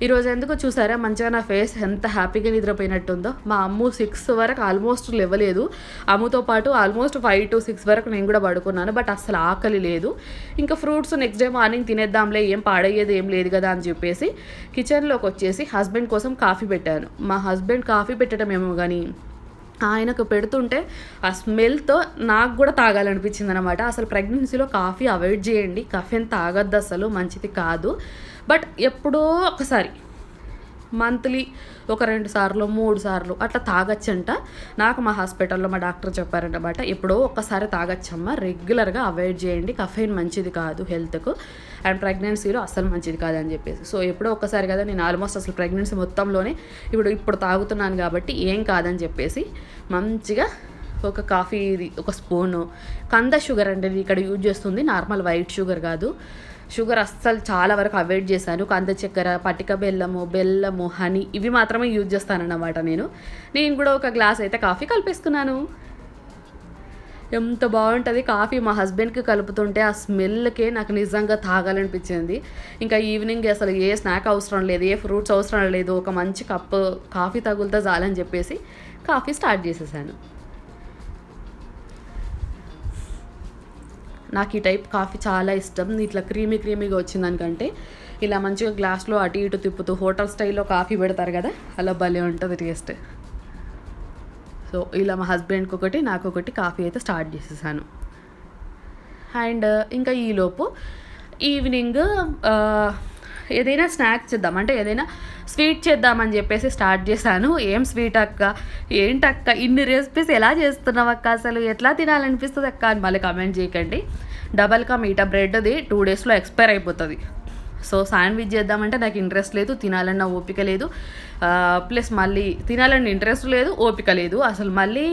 Speaker 1: ఈరోజు ఎందుకో చూసారా మంచిగా నా ఫేస్ ఎంత హ్యాపీగా నిద్రపోయినట్టుందో. మా అమ్ము 6 వరకు ఆల్మోస్ట్ లేవలేదు. అమ్ముతో పాటు ఆల్మోస్ట్ 5 to 6 వరకు నేను కూడా పడుకున్నాను. బట్ అసలు ఆకలి లేదు. ఇంకా ఫ్రూట్స్ నెక్స్ట్ డే మార్నింగ్ తినేద్దాంలే, ఏం పాడయ్యేది ఏం లేదు కదా అని చెప్పేసి కిచెన్లోకి వచ్చేసి హస్బెండ్ కోసం కాఫీ పెట్టాను. మా హస్బెండ్ కాఫీ పెట్టడం ఏమో కానీ ఆయనకు పెడుతుంటే ఆ స్మెల్తో నాకు కూడా తాగాలనిపించింది అనమాట. అసలు ప్రెగ్నెన్సీలో కాఫీ అవాయిడ్ చేయండి, కాఫీని తాగొద్దు, అసలు మంచిది కాదు. బట్ ఎప్పుడో ఒకసారి మంత్లీ ఒక 2 సార్లు 3 సార్లు అట్లా తాగొచ్చంట. నాకు మా హాస్పిటల్లో మా డాక్టర్ చెప్పారన్నమాట, ఎప్పుడో ఒక్కసారి తాగొచ్చమ్మా, రెగ్యులర్గా అవాయిడ్ చేయండి, కఫెయిన్ మంచిది కాదు హెల్త్కు, అండ్ ప్రెగ్నెన్సీలో అస్సలు మంచిది కాదని చెప్పేసి. సో ఎప్పుడో ఒక్కసారి కదా, నేను ఆల్మోస్ట్ అసలు ప్రెగ్నెన్సీ మొత్తంలోనే ఇప్పుడు తాగుతున్నాను కాబట్టి ఏం కాదని చెప్పేసి మంచిగా ఒక కాఫీ, ఒక స్పూను కంద షుగర్ అంటే ఇక్కడ యూజ్ చేస్తుంది, నార్మల్ వైట్ షుగర్ కాదు. షుగర్ అస్సలు చాలా వరకు అవాయిడ్ చేశాను. కంద చక్కెర, పటిక బెల్లము, హనీ ఇవి మాత్రమే యూజ్ చేస్తానన్నమాట. నేను కూడా ఒక గ్లాస్ అయితే కాఫీ కలిపేసుకున్నాను. ఎంత బాగుంటుంది కాఫీ. మా హస్బెండ్కి కలుపుతుంటే ఆ స్మెల్కే నాకు నిజంగా తాగాలనిపించింది. ఇంకా ఈవినింగ్ అసలు ఏ స్నాక్ అవసరం లేదు, ఏ ఫ్రూట్స్ అవసరం లేదు, ఒక మంచి కప్పు కాఫీ తగులుతా చాలని చెప్పేసి కాఫీ స్టార్ట్ చేసేసాను. నాకు ఈ టైప్ కాఫీ చాలా ఇష్టం. ఇట్లా క్రీమీగా వచ్చిందనికంటే ఇలా మంచిగా గ్లాస్లో అటు ఇటు తిప్పుతూ హోటల్ స్టైల్లో కాఫీ పెడతారు కదా, అలా భలే ఉంటుంది టేస్ట్. సో ఇలా మా హస్బెండ్కి ఒకటి, నాకు ఒకటి కాఫీ అయితే స్టార్ట్ చేసేసాను. అండ్ ఇంకా ఈలోపు ఈవినింగ్ ఏదైనా స్నాక్స్ చేద్దాం అంటే ఏదైనా స్వీట్ చేద్దామని చెప్పేసి స్టార్ట్ చేశాను. ఏం స్వీట్ అక్క, ఏంటక్క ఇన్ని రెసిపీస్ ఎలా చేస్తున్నావు అక్క, అసలు ఎట్లా తినాలనిపిస్తుంది అక్క అని మళ్ళీ కామెంట్ చేయకండి. డబల్ కా మీటా బ్రెడ్ది 2 daysలో ఎక్స్పైర్ అయిపోతుంది. సో శాండ్విచ్ చేద్దామంటే నాకు ఇంట్రెస్ట్ లేదు, తినాలన్న ఓపిక లేదు, ప్లస్ మళ్ళీ తినాలన్న ఇంట్రెస్ట్ లేదు, ఓపిక లేదు. అసలు మళ్ళీ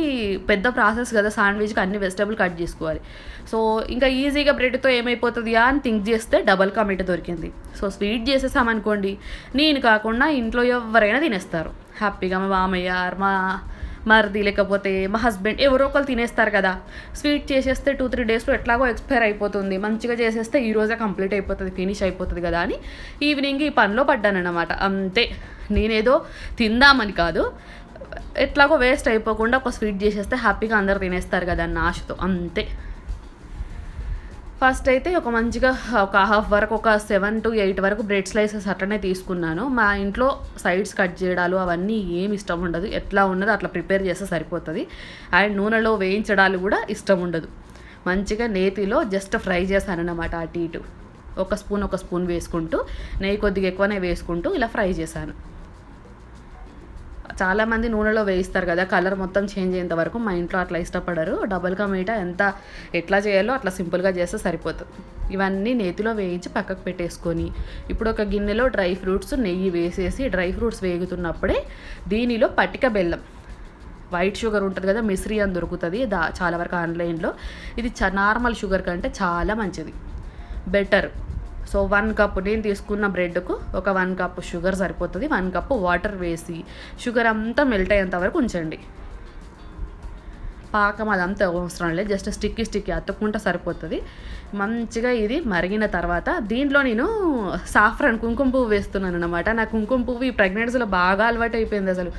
Speaker 1: పెద్ద ప్రాసెస్ కదా శాండ్విచ్కి, అన్ని వెజిటబుల్ కట్ చేసుకోవాలి. సో ఇంకా ఈజీగా బ్రెడ్తో ఏమైపోతుంది అని థింక్ చేస్తే డబల్ కా మీటా దొరికింది. సో స్వీట్ చేసేసామనుకోండి, నేను కాకుండా ఇంట్లో ఎవరైనా తినేస్తారు హ్యాపీగా. మా మామయ్య, మా మరిది, లేకపోతే మా హస్బెండ్ ఎవరో ఒకరు తినేస్తారు కదా. స్వీట్ చేసేస్తే 2-3 daysలో ఎట్లాగో ఎక్స్పైర్ అయిపోతుంది, మంచిగా చేసేస్తే ఈరోజే కంప్లీట్ అయిపోతుంది, ఫినిష్ అయిపోతుంది కదా అని ఈవినింగ్ ఈ పనిలో పడ్డానన్నమాట. అంతే, నేనేదో తిందామని కాదు, ఎట్లాగో వేస్ట్ అయిపోకుండా ఒక స్వీట్ చేసేస్తే హ్యాపీగా అందరు తినేస్తారు కదా అన్న ఆశతో, అంతే. ఫస్ట్ అయితే ఒక మంచిగా ఒక హాఫ్ వరకు ఒక 7 to 8 వరకు బ్రెడ్ స్లైసెస్ అట్లనే తీసుకున్నాను. మా ఇంట్లో సైడ్స్ కట్ చేయడాలు అవన్నీ ఏమి ఇష్టం ఉండదు, ఎట్లా ఉన్నదో అట్లా ప్రిపేర్ చేస్తే సరిపోతుంది. అండ్ నూనెలో వేయించడాలు కూడా ఇష్టం ఉండదు. మంచిగా నేతిలో జస్ట్ ఫ్రై చేశాను అన్నమాట, అటు ఇటు ఒక స్పూన్ వేసుకుంటూ, నెయ్యి కొద్దిగా ఎక్కువనే వేసుకుంటూ ఇలా ఫ్రై చేశాను. చాలామంది నూనెలో వేయిస్తారు కదా, కలర్ మొత్తం చేంజ్ అయ్యేంత వరకు. మా ఇంట్లో అట్లా ఇష్టపడరు. డబల్ కా మీఠా ఎట్లా చేయాలో అట్లా సింపుల్గా చేస్తే సరిపోతుంది. ఇవన్నీ నేతిలో వేయించి పక్కకు పెట్టేసుకొని, ఇప్పుడు ఒక గిన్నెలో డ్రై ఫ్రూట్స్ నెయ్యి వేసేసి, డ్రై ఫ్రూట్స్ వేగుతున్నప్పుడే దీనిలో పటిక బెల్లం, వైట్ షుగర్ ఉంటుంది కదా, మిశ్రీ అని దొరుకుతుంది చాలా వరకు ఆన్లైన్లో. ఇది నార్మల్ షుగర్ కంటే చాలా మంచిది, బెటర్. సో 1 కప్ నేను తీసుకున్న బ్రెడ్కు ఒక 1 కప్ షుగర్ సరిపోతుంది. 1 కప్ వాటర్ వేసి షుగర్ అంతా మెల్ట్ అయ్యేంత వరకు ఉంచండి. పాకం అదంతా అవసరం లేదు, జస్ట్ స్టిక్కీ అతుక్కుంటే సరిపోతుంది. మంచిగా ఇది మరిగిన తర్వాత దీంట్లో నేను సాఫ్రాన్ కుంకుమ పువ్వు వేస్తున్నాను అన్నమాట. నాకు కుంకుమ పువ్వు ఈ ప్రెగ్నెన్సీలో బాగా అలవాటు అయిపోయింది. అసలు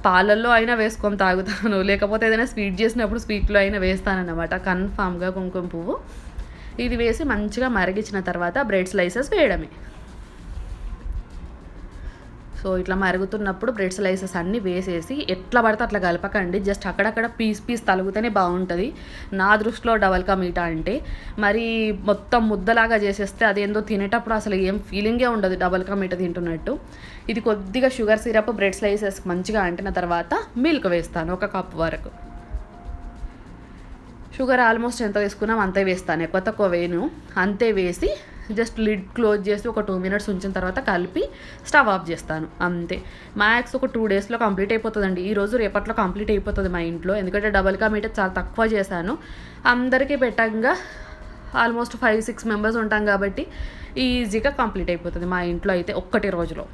Speaker 1: పాలల్లో అయినా వేసుకొని తాగుతాను, లేకపోతే ఏదైనా స్వీట్ చేసినప్పుడు స్వీట్లో అయినా వేస్తానన్నమాట కన్ఫామ్గా కుంకుమ పువ్వు. ఇది వేసి మంచిగా మరిగించిన తర్వాత బ్రెడ్ స్లైసెస్ వేయడమే. సో ఇట్లా మరుగుతున్నప్పుడు బ్రెడ్ స్లైసెస్ అన్నీ వేసేసి ఎట్లా పడితే అట్లా కలపకండి, జస్ట్ అక్కడక్కడ పీస్ తలుగుతూనే బాగుంటుంది నా దృష్టిలో డబల్ కా మీఠా అంటే. మరి మొత్తం ముద్దలాగా చేసేస్తే అదేందో తినేటప్పుడు అసలు ఏం ఫీలింగే ఉండదు డబల్ కా మీఠా తింటున్నట్టు. ఇది కొద్దిగా షుగర్ సిరప్ బ్రెడ్ స్లైసెస్ మంచిగా అంటిన తర్వాత మిల్క్ వేస్తాను 1 కప్ వరకు. షుగర్ ఆల్మోస్ట్ ఎంత వేసుకున్నాం అంతే వేస్తాను, ఎక్కువ తక్కువ వేయను. అంతే వేసి జస్ట్ లిడ్ క్లోజ్ చేసి ఒక 2 minutes ఉంచిన తర్వాత కలిపి స్టవ్ ఆఫ్ చేస్తాను, అంతే. మ్యాక్స్ ఒక 2 daysలో కంప్లీట్ అయిపోతుందండి. ఈరోజు రేపట్లో కంప్లీట్ అయిపోతుంది మా ఇంట్లో, ఎందుకంటే డబల్ కా మీఠా చాలా తక్కువ చేశాను. అందరికీ పెట్టంగా ఆల్మోస్ట్ 5-6 members ఉంటాం కాబట్టి ఈజీగా కంప్లీట్ అయిపోతుంది మా ఇంట్లో అయితే ఒక్కటి రోజులో.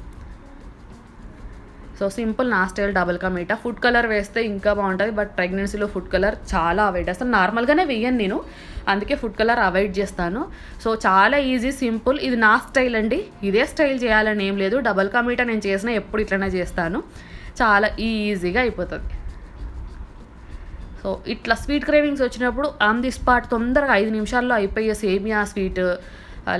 Speaker 1: సో సింపుల్ నా style double ka meetha. Food colour వేస్తే ఇంకా బాగుంటుంది, బట్ ప్రెగ్నెన్సీలో ఫుడ్ కలర్ చాలా అవాయిడ్ చేస్తాను. నార్మల్గానే వేయను నేను, అందుకే ఫుడ్ కలర్ అవాయిడ్ చేస్తాను. సో చాలా ఈజీ, సింపుల్. ఇది నా స్టైల్ అండి, ఇదే స్టైల్ చేయాలని ఏం లేదు. డబల్ కా మీఠా నేను చేసిన ఎప్పుడు ఇట్లనే చేస్తాను, చాలా ఈజీగా అయిపోతుంది. సో ఇట్లా స్వీట్ క్రేవింగ్స్ వచ్చినప్పుడు ఆన్ ది స్పాట్ తొందరగా 5 నిమిషాల్లో అయిపోయే సేమియా స్వీట్,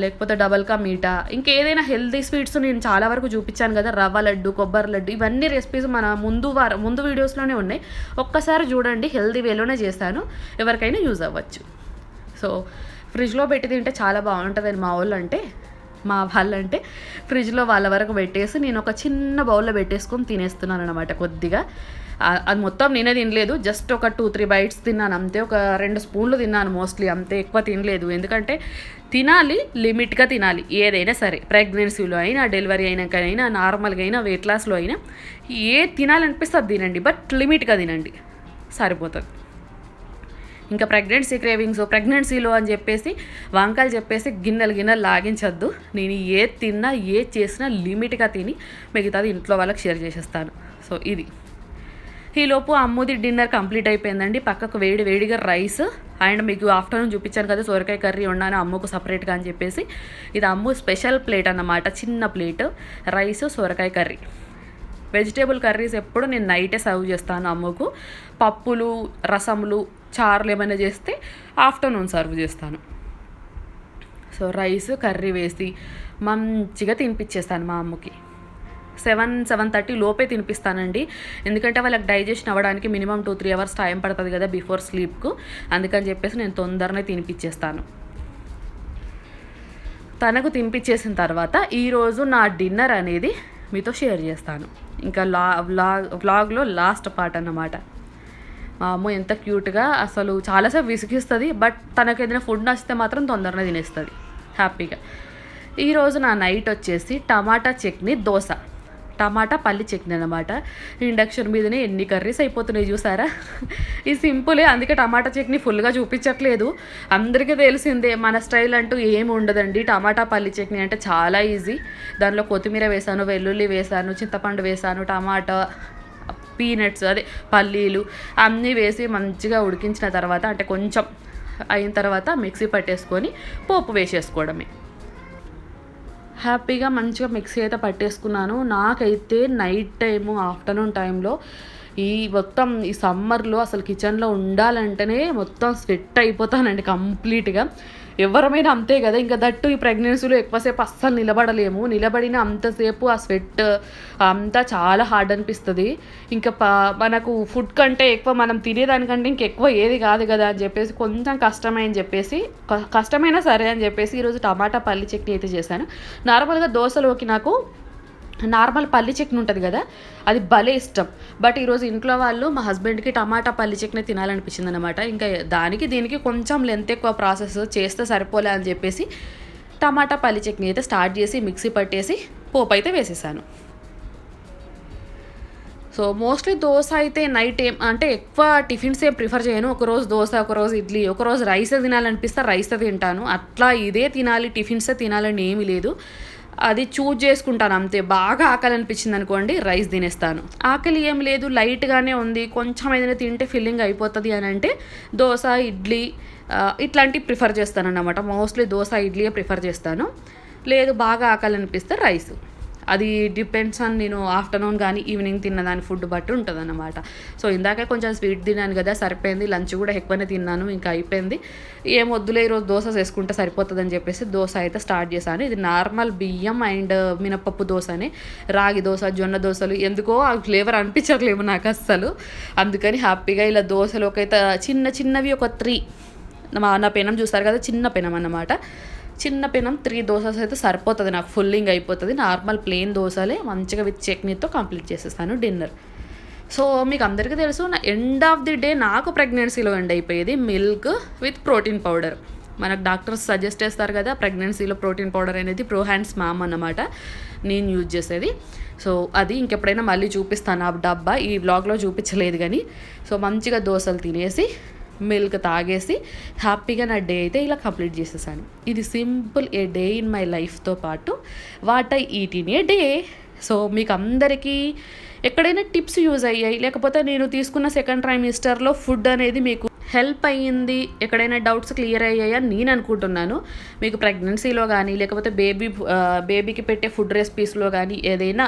Speaker 1: లేకపోతే డబల్ కా మీఠా, ఇంకేదైనా హెల్తీ స్వీట్స్ నేను చాలా వరకు చూపించాను కదా, రవ్వ లడ్డు, కొబ్బరి లడ్డు, ఇవన్నీ రెసిపీస్ మన ముందు వీడియోస్లోనే ఉన్నాయి, ఒక్కసారి చూడండి. హెల్తీ వేలోనే చేశాను, ఎవరికైనా యూజ్ అవ్వచ్చు. సో ఫ్రిడ్జ్లో పెట్టి తింటే చాలా బాగుంటుందని మా వాళ్ళంటే ఫ్రిడ్జ్లో వాళ్ళ వరకు పెట్టేసి నేను ఒక చిన్న బౌల్లో పెట్టేసుకొని తినేస్తున్నాను అనమాట. కొద్దిగా అది మొత్తం నేనే తినలేదు, జస్ట్ ఒక 2-3 bites తిన్నాను అంతే. ఒక 2 స్పూన్లు తిన్నాను మోస్ట్లీ, అంతే, ఎక్కువ తినలేదు. ఎందుకంటే తినాలి, లిమిట్గా తినాలి ఏదైనా సరే. ప్రెగ్నెన్సీలో అయినా, డెలివరీ అయినాకైనా, నార్మల్గా అయినా, వెయిట్ లాస్లో అయినా, తినాలనిపిస్తే అది తినండి, బట్ లిమిట్గా తినండి, సరిపోతుంది. ఇంకా ప్రెగ్నెన్సీలో అని చెప్పేసి వంకాయలు చెప్పేసి గిన్నెలు లాగించద్దు. నేను ఏది తిన్నా ఏది చేసినా లిమిట్గా తిని మిగతాది ఇంట్లో వాళ్ళకి షేర్ చేసేస్తాను. సో ఇది. ఈలోపు అమ్ముది డిన్నర్ కంప్లీట్ అయిపోయిందండి. పక్కకు వేడిగా రైస్, అండ్ మీకు ఆఫ్టర్నూన్ చూపించాను కదా సొరకాయ కర్రీ ఉన్నాను అమ్ముకు సపరేట్గా అని చెప్పేసి. ఇది అమ్ము స్పెషల్ ప్లేట్ అన్నమాట, చిన్న ప్లేట్, రైస్, సొరకాయ కర్రీ. వెజిటేబుల్ కర్రీస్ ఎప్పుడు నేను నైటే సర్వ్ చేస్తాను అమ్ముకు. పప్పులు, రసములు, చారులు ఏమైనా చేస్తే ఆఫ్టర్నూన్ సర్వ్ చేస్తాను. సో రైస్, కర్రీ వేసి మంచిగా తినిపించేస్తాను మా అమ్మకి. 7-7:30 లోపే తినిపిస్తానండి, ఎందుకంటే వాళ్ళకి డైజెషన్ అవ్వడానికి మినిమం 2-3 hours టైం పడుతుంది కదా బిఫోర్ స్లీప్కు. అందుకని చెప్పేసి నేను తొందరనే తినిపించేస్తాను. తనకు తినిపించేసిన తర్వాత ఈరోజు నా డిన్నర్ అనేది మీతో షేర్ చేస్తాను. ఇంకా వ్లాగ్లో లాస్ట్ పార్ట్ అన్నమాట. మా అమ్మ ఎంత క్యూట్గా, అసలు చాలాసేపు విసిగిస్తుంది, బట్ తనకు ఏదైనా ఫుడ్ నచ్చితే మాత్రం తొందరగా తినేస్తుంది హ్యాపీగా. ఈరోజు నా నైట్ వచ్చేసి టమాటా చట్నీ, దోశ, టమాటా పల్లి చట్నీ అనమాట. ఇండక్షన్ మీదనే ఎన్ని కర్రీస్ అయిపోతున్నాయి చూసారా. ఇది సింపులే, అందుకే టమాటా చట్నీ ఫుల్గా చూపించట్లేదు. అందరికీ తెలిసిందే మన స్టైల్ అంటూ ఏమి ఉండదండి. టమాటా పల్లి చట్నీ అంటే చాలా ఈజీ. దానిలో కొత్తిమీర వేసాను, వెల్లుల్లి వేసాను, చింతపండు వేసాను, టమాటా, పీనట్స్ అదే పల్లీలు అన్నీ వేసి మంచిగా ఉడికించిన తర్వాత, అంటే కొంచెం అయిన తర్వాత మిక్సీ పట్టేసుకొని పోపు వేసేసుకోవడమే. హ్యాపీగా మంచిగా మిక్సీ అయితే పట్టేసుకున్నాను. నాకైతే నైట్ టైము, ఆఫ్టర్నూన్ టైంలో ఈ మొత్తం ఈ సమ్మర్లో అసలు కిచెన్లో ఉండాలంటేనే మొత్తం స్వెట్ అయిపోతానండి కంప్లీట్గా. ఎవరమైనా అంతే కదా, ఇంకా దట్టు ఈ ప్రెగ్నెన్సీలో ఎక్కువసేపు అస్సలు నిలబడలేము. నిలబడిన అంతసేపు ఆ స్వెట్ అంతా చాలా హార్డ్ అనిపిస్తుంది. ఇంకా మనకు ఫుడ్ కంటే ఎక్కువ మనం తినేదానికంటే ఇంకెక్కువ ఏది కాదు కదా అని చెప్పేసి కొంచెం కష్టమైనా సరే అని చెప్పేసి ఈరోజు టమాటా పల్లి చట్నీ అయితే చేశాను. నార్మల్గా దోశలోకి నాకు నార్మల్ పల్లి చట్నీ ఉంటుంది కదా, అది భలే ఇష్టం. బట్ ఈరోజు ఇంట్లో వాళ్ళు మా హస్బెండ్కి టమాటా పల్లి చట్నీ తినాలనిపించింది అనమాట. ఇంకా దీనికి కొంచెం లెంత్ ఎక్కువ ప్రాసెస్ చేస్తే సరిపోలే అని చెప్పేసి టమాటా పల్లి చట్నీ అయితే స్టార్ట్ చేసి మిక్సీ పట్టేసి పోపు అయితే వేసేసాను. సో మోస్ట్లీ దోశ అయితే నైట్ అంటే ఎక్కువ టిఫిన్స్ ఏం ప్రిఫర్ చేయను. ఒకరోజు దోశ, ఒకరోజు ఇడ్లీ, ఒకరోజు రైసే తినాలనిపిస్తే రైసే తింటాను. అట్లా ఇదే తినాలి టిఫిన్సే తినాలని ఏమీ లేదు, అది చూజ్ చేసుకుంటాను అంతే. బాగా ఆకలి అనిపించింది అనుకోండి రైస్ తినేస్తాను. ఆకలి ఏం లేదు లైట్గానే ఉంది కొంచెం ఏదైనా తింటే ఫిల్లింగ్ అయిపోతుంది అని అంటే దోశ, ఇడ్లీ ఇట్లాంటివి ప్రిఫర్ చేస్తాను అన్నమాట. మోస్ట్లీ దోశ, ఇడ్లీయే ప్రిఫర్ చేస్తాను. లేదు బాగా ఆకలి అనిపిస్తే రైస్. అది డిపెండ్స్ ఆన్ నేను ఆఫ్టర్నూన్ కానీ ఈవినింగ్ తిన్నదాని ఫుడ్ బట్టి ఉంటుంది అన్నమాట. సో ఇందాకే కొంచెం స్వీట్ తిన్నాను కదా సరిపోయింది, లంచ్ కూడా ఎక్కువనే తిన్నాను, ఇంకా అయిపోయింది. ఏం వద్దులే ఈరోజు దోశ వేసుకుంటే సరిపోతుందని చెప్పేసి దోశ అయితే స్టార్ట్ చేశాను. ఇది నార్మల్ బియ్యం అండ్ మినపప్పు దోశనే. రాగి దోశ, జొన్న దోశలు ఎందుకో ఆ ఫ్లేవర్ అనిపించట్లేము నాకు అస్సలు. అందుకని హ్యాపీగా ఇలా దోశలోకి అయితే చిన్నవి ఒక 3, నా పెనం చూస్తారు కదా చిన్న పెనం అన్నమాట, చిన్న పెనం 3 దోసెస్ అయితే సరిపోతుంది నాకు, ఫుల్లింగ్ అయిపోతుంది. నార్మల్ ప్లెయిన్ దోశలే మంచిగా విత్ చట్నీతో కంప్లీట్ చేసేస్తాను డిన్నర్. సో మీకు అందరికీ తెలుసు నా ఎండ్ ఆఫ్ ది డే నాకు ప్రెగ్నెన్సీలో ఎండ్ అయిపోయేది మిల్క్ విత్ ప్రోటీన్ పౌడర్. మనకు డాక్టర్స్ సజెస్ట్ చేస్తారు కదా ప్రెగ్నెన్సీలో ప్రోటీన్ పౌడర్ అనేది ప్రో హ్యాండ్స్ మామ్ అన్నమాట నేను యూజ్ చేసేది. సో అది ఇంకెప్పుడైనా మళ్ళీ చూపిస్తాను ఆ డబ్బా, ఈ వ్లాగ్లో చూపించలేదు కానీ. సో మంచిగా దోశలు తినేసి మిల్క్ తాగేసి హ్యాపీగా నా డే అయితే ఇలా కంప్లీట్ చేసేసాను. ఇది simple a day in my లైఫ్తో పాటు what I eat in a day. So మీకు అందరికీ ఎక్కడైనా టిప్స్ యూజ్ అయ్యాయి, లేకపోతే నేను తీసుకున్న సెకండ్ ట్రైమిస్టర్లో ఫుడ్ అనేది మీకు హెల్ప్ అయ్యింది, ఎక్కడైనా డౌట్స్ క్లియర్ అయ్యాయని నేను అనుకుంటున్నాను. మీకు ప్రెగ్నెన్సీలో కానీ లేకపోతే బేబీకి పెట్టే ఫుడ్ రెసిపీస్లో కానీ ఏదైనా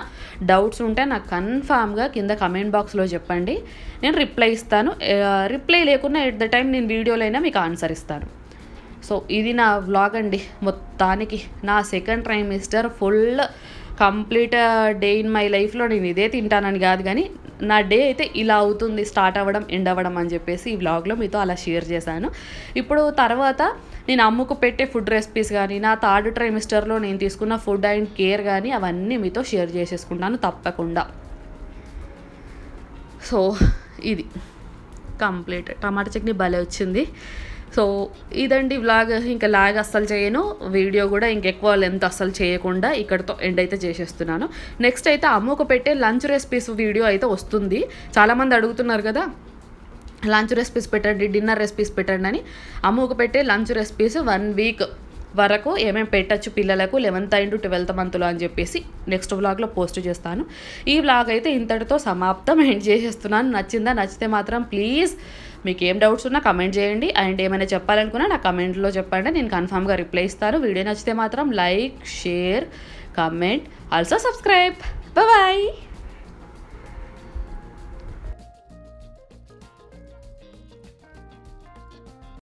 Speaker 1: డౌట్స్ ఉంటే నాకు కన్ఫామ్గా కింద కమెంట్ బాక్స్లో చెప్పండి, నేను రిప్లై ఇస్తాను. రిప్లై లేకున్నా ఎట్ ద టైం నేను వీడియోలో అయినా మీకు ఆన్సర్ ఇస్తాను. సో ఇది నా వ్లాగ్ అండి. మొత్తానికి నా second trimester full complete day in my లైఫ్లో నేను ఇదే తింటానని కాదు కానీ నా డే అయితే ఇలా అవుతుంది, స్టార్ట్ అవ్వడం ఎండ్ అవ్వడం అని చెప్పేసి ఈ వ్లాగ్లో మీతో అలా షేర్ చేశాను. ఇప్పుడు తర్వాత నేను అమ్ముకు పెట్టే ఫుడ్ రెసిపీస్ కానీ నా థర్డ్ ట్రైమిస్టర్లో నేను తీసుకున్న ఫుడ్ అండ్ కేర్ కానీ అవన్నీ మీతో షేర్ చేసేసుకుంటాను తప్పకుండా. సో ఇది కంప్లీట్ టమాటా చట్నీ భలే వచ్చింది. సో ఇదండి వ్లాగ్. ఇంకా లాగ్ అస్సలు చేయను, వీడియో కూడా ఇంకెక్కువ లెంత్ అస్సలు చేయకుండా ఇక్కడితో ఎండ్ అయితే చేసేస్తున్నాను. నెక్స్ట్ అయితే అమ్ముకు పెట్టే లంచ్ రెసిపీస్ వీడియో అయితే వస్తుంది. చాలామంది అడుగుతున్నారు కదా లంచ్ రెసిపీస్ పెట్టండి, డిన్నర్ రెసిపీస్ పెట్టండి అని. అమ్ముకు పెట్టే లంచ్ రెసిపీస్ 1 వీక్ వరకు ఏమేమి పెట్టచ్చు పిల్లలకు 11th and 12th మంత్లో అని చెప్పేసి నెక్స్ట్ వ్లాగ్లో పోస్ట్ చేస్తాను. ఈ వ్లాగ్ అయితే ఇంతటితో సమాప్తం ఎండ్ చేసేస్తున్నాను. నచ్చితే మాత్రం ప్లీజ్ మీకు ఏం డౌట్స్ ఉన్నా కమెంట్ చేయండి, అండ్ ఏమైనా చెప్పాలనుకున్నా నా కమెంట్లో చెప్పండి, నేను కన్ఫామ్గా రిప్లై ఇస్తాను. వీడియో నచ్చితే మాత్రం like, share, comment, also subscribe. Bye.